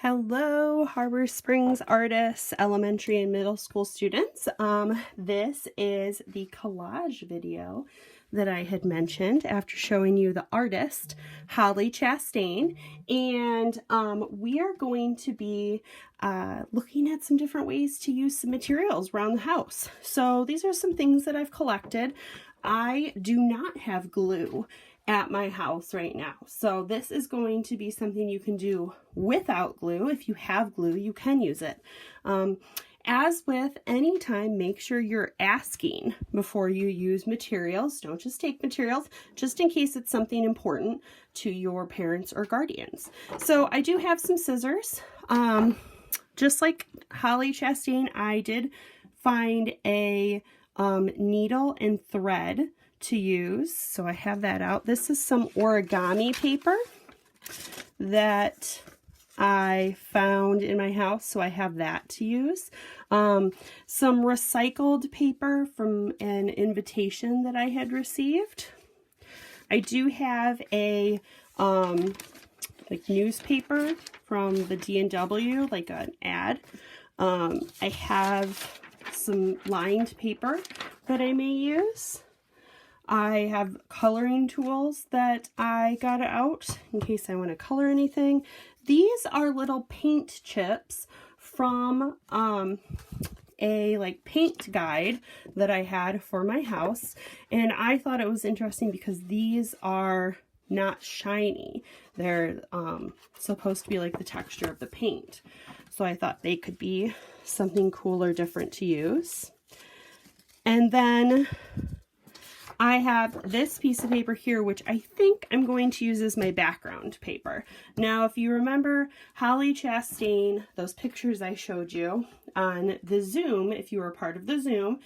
Hello, Harbor Springs artists, elementary and middle school students. This is the collage video that I had mentioned after showing you the artist, Holly Chastain. And we are going to be looking at some different ways to use some materials around the house. So these are some things that I've collected. I do not have glue at my house right now. So this is going to be something you can do without glue. If you have glue, you can use it. As with any time, make sure you're asking before you use materials. Don't just take materials, just in case it's something important to your parents or guardians. So I do have some scissors. Just like Holly Chastain, I did find a needle and thread to use, so I have that out. This is some origami paper that I found in my house, so I have that to use. Some recycled paper from an invitation that I had received. I do have a like newspaper from the D&W, like an ad. I have some lined paper that I may use. I have coloring tools that I got out in case I want to color anything. These are little paint chips from a like paint guide that I had for my house, and I thought it was interesting because these are not shiny. They're supposed to be like the texture of the paint. So I thought they could be something cool or different to use. And then I have this piece of paper here, which I think I'm going to use as my background paper. Now, if you remember Holly Chastain, those pictures I showed you on the Zoom, if you were part of the Zoom,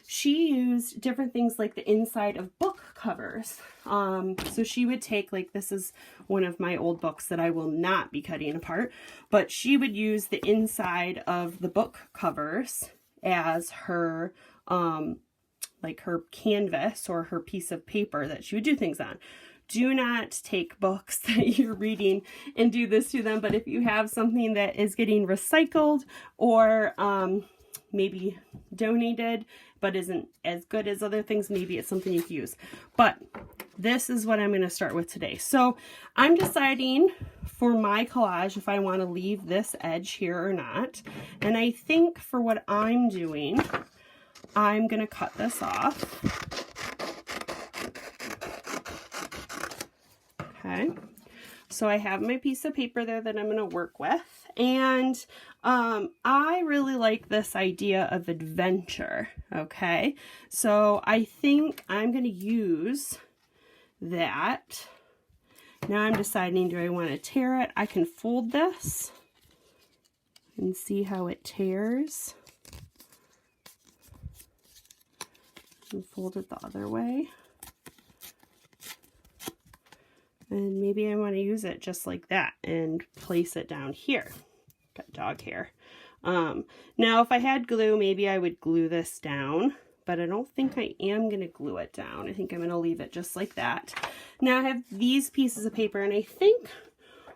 she used different things like the inside of book covers. So she would take, like, this is one of my old books that I will not be cutting apart, but she would use the inside of the book covers as her, like her canvas or her piece of paper that she would do things on. Do not take books that you're reading and do this to them, but if you have something that is getting recycled or maybe donated but isn't as good as other things, maybe it's something you can use. But this is what I'm going to start with today. So I'm deciding for my collage if I want to leave this edge here or not. And I think for what I'm doing, I'm going to cut this off. Okay, so I have my piece of paper there that I'm going to work with, and I really like this idea of adventure. Okay, so I think I'm going to use that. Now I'm deciding, do I want to tear it? I can fold this and see how it tears. And fold it the other way. And maybe I want to use it just like that and place it down here. Got dog hair. Now if I had glue, maybe I would glue this down, but I don't think I am going to glue it down. I think I'm going to leave it just like that. Now I have these pieces of paper, and I think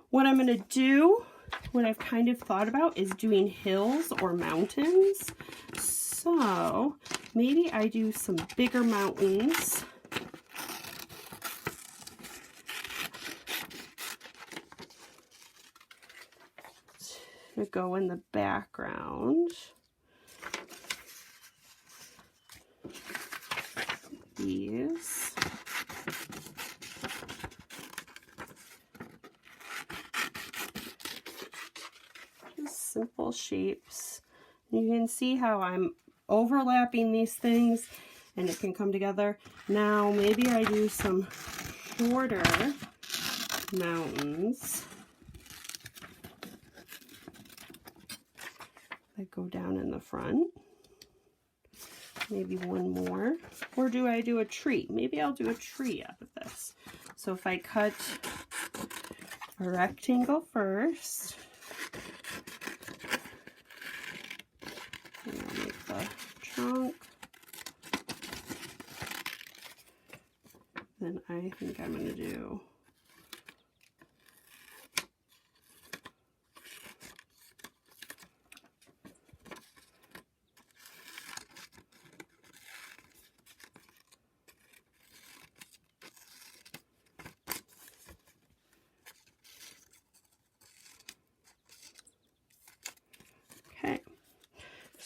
what I'm going to do, what I've kind of thought about, is doing hills or mountains. So maybe I do some bigger mountains. To go in the background. These. Just simple shapes. You can see how I'm overlapping these things and it can come together. Now maybe I do some shorter mountains that go down in the front. Maybe one more. Or do I do a tree? Maybe I'll do a tree out of this. So if I cut a rectangle first, and I'll make the trunk. Then I think I'm going to do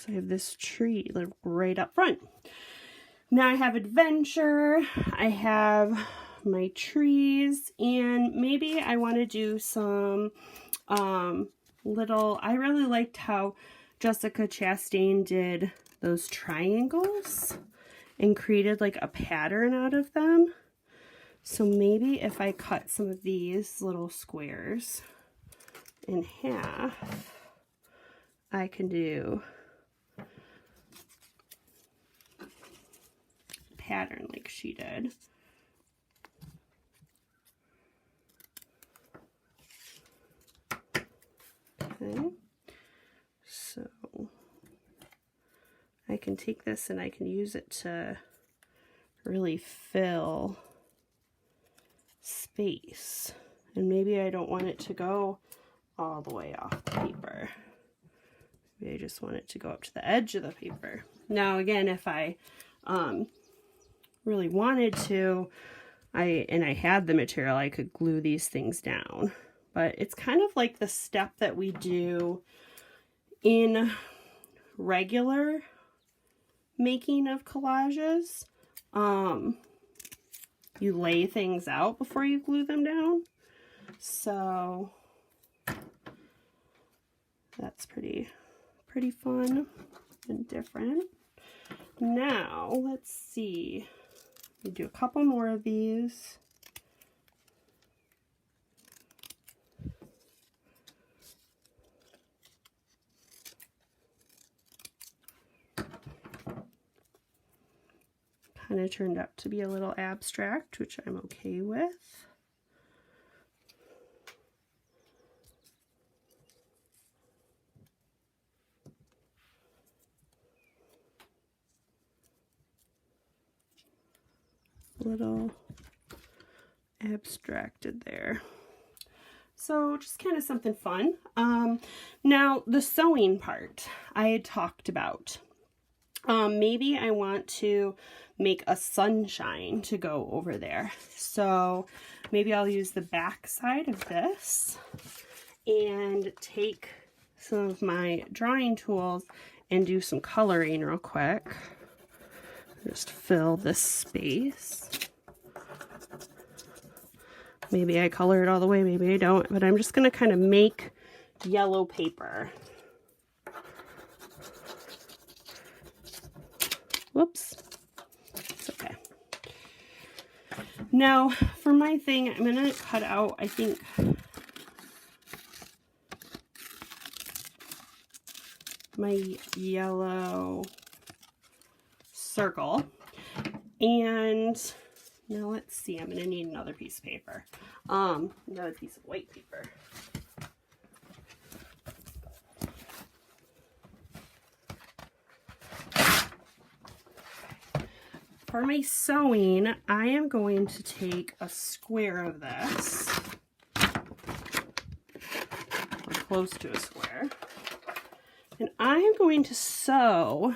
So I have this tree like right up front. Now I have adventure, I have my trees, and maybe I want to do some I really liked how Jessica Chastain did those triangles and created like a pattern out of them. So maybe if I cut some of these little squares in half, I can do a pattern like she did. Okay, so I can take this and I can use it to really fill space. And maybe I don't want it to go all the way off the paper. Maybe I just want it to go up to the edge of the paper. Now again, if I really wanted to, and I had the material, I could glue these things down. But it's kind of like the step that we do in regular making of collages. You lay things out before you glue them down. So that's pretty fun and different. Now let's see. We do a couple more of these. Kind of turned out to be a little abstract, which I'm okay with. Little abstracted there. So just kind of something fun. Now the sewing part I had talked about. Maybe I want to make a sunshine to go over there. So maybe I'll use the back side of this and take some of my drawing tools and do some coloring real quick. Just fill this space. Maybe I color it all the way, maybe I don't, but I'm just going to kind of make yellow paper. Whoops. It's okay. Now, for my thing, I'm going to cut out, I think, my yellow circle. And now let's see, I'm going to need another piece of paper. Another piece of white paper. For my sewing, I am going to take a square of this, or close to a square, and I am going to sew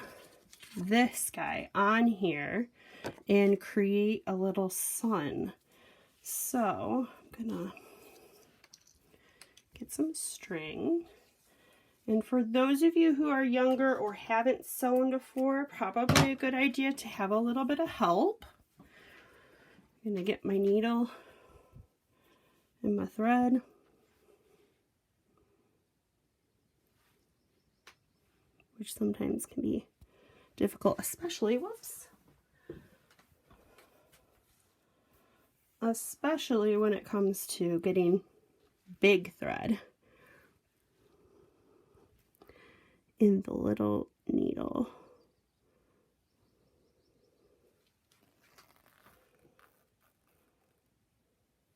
this guy on here and create a little sun. So I'm gonna get some string. And for those of you who are younger or haven't sewn before, probably a good idea to have a little bit of help. I'm gonna get my needle and my thread. Which sometimes can be difficult, especially, especially when it comes to getting big thread in the little needle.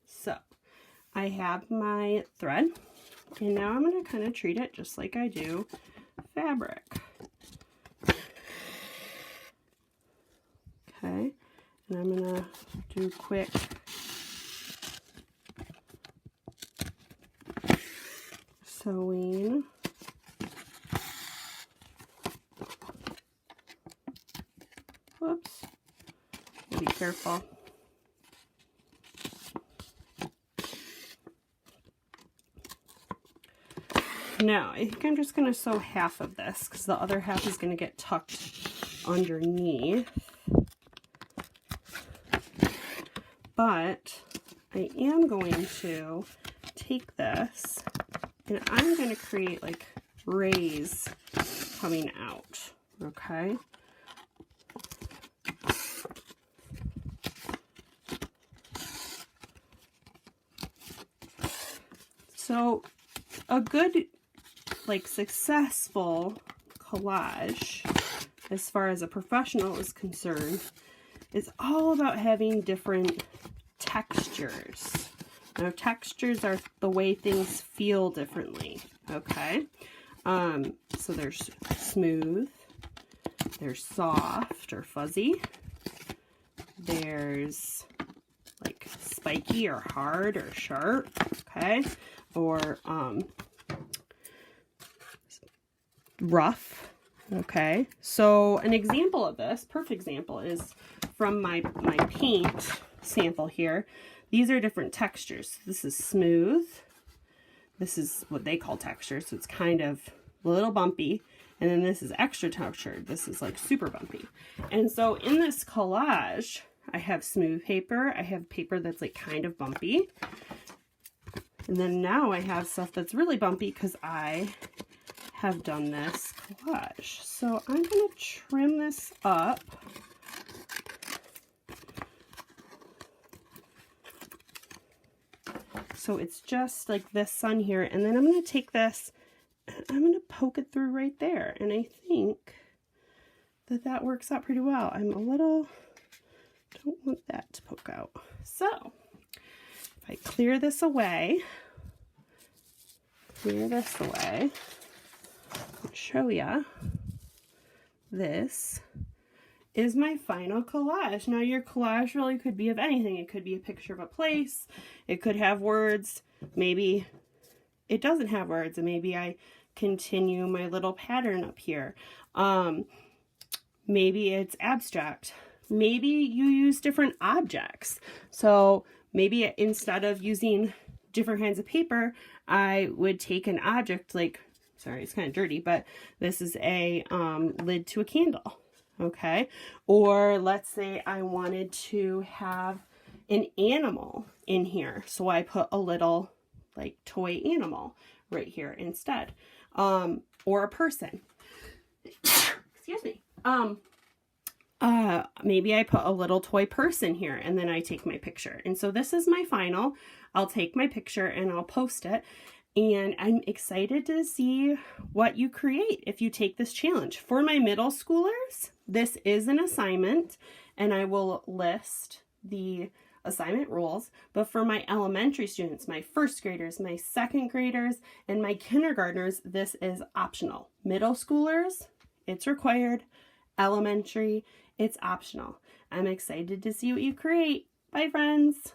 So I have my thread, and now I'm going to kind of treat it just like I do fabric. Okay, and I'm going to do quick sewing. Whoops. Be careful. Now, I think I'm just going to sew half of this because the other half is going to get tucked underneath. But I am going to take this and I'm going to create like rays coming out, okay? So a good, like, successful collage, as far as a professional is concerned, is all about having different textures. Now, textures are the way things feel differently, okay? So there's smooth, there's soft or fuzzy, there's like spiky or hard or sharp, okay? Or rough, okay? So an example of this, perfect example, is from my paint sample here. These are different textures. This is smooth. This is what they call texture, so it's kind of a little bumpy. And then this is extra textured. This is like super bumpy. And so in this collage, I have smooth paper. I have paper that's like kind of bumpy. And then now I have stuff that's really bumpy because I have done this collage. So I'm going to trim this up. So it's just like this sun here. And then I'm going to take this and I'm going to poke it through right there. And I think that that works out pretty well. I'm a little, don't want that to poke out. So if I clear this away, I'll show ya. This is my final collage. Now, your collage really could be of anything. It could be a picture of a place. It could have words. Maybe it doesn't have words, and maybe I continue my little pattern up here. Maybe it's abstract. Maybe you use different objects. So maybe instead of using different kinds of paper, I would take an object like, sorry, it's kind of dirty, but this is a lid to a candle. Okay, or let's say I wanted to have an animal in here, so I put a little like toy animal right here instead, or a person. Excuse me. Maybe I put a little toy person here and then I take my picture. And so this is my final. I'll take my picture and I'll post it. And I'm excited to see what you create if you take this challenge. For my middle schoolers, this is an assignment and I will list the assignment rules. But for my elementary students, my first graders, my second graders, and my kindergartners, this is optional. Middle schoolers, it's required. Elementary, it's optional. I'm excited to see what you create. Bye, friends.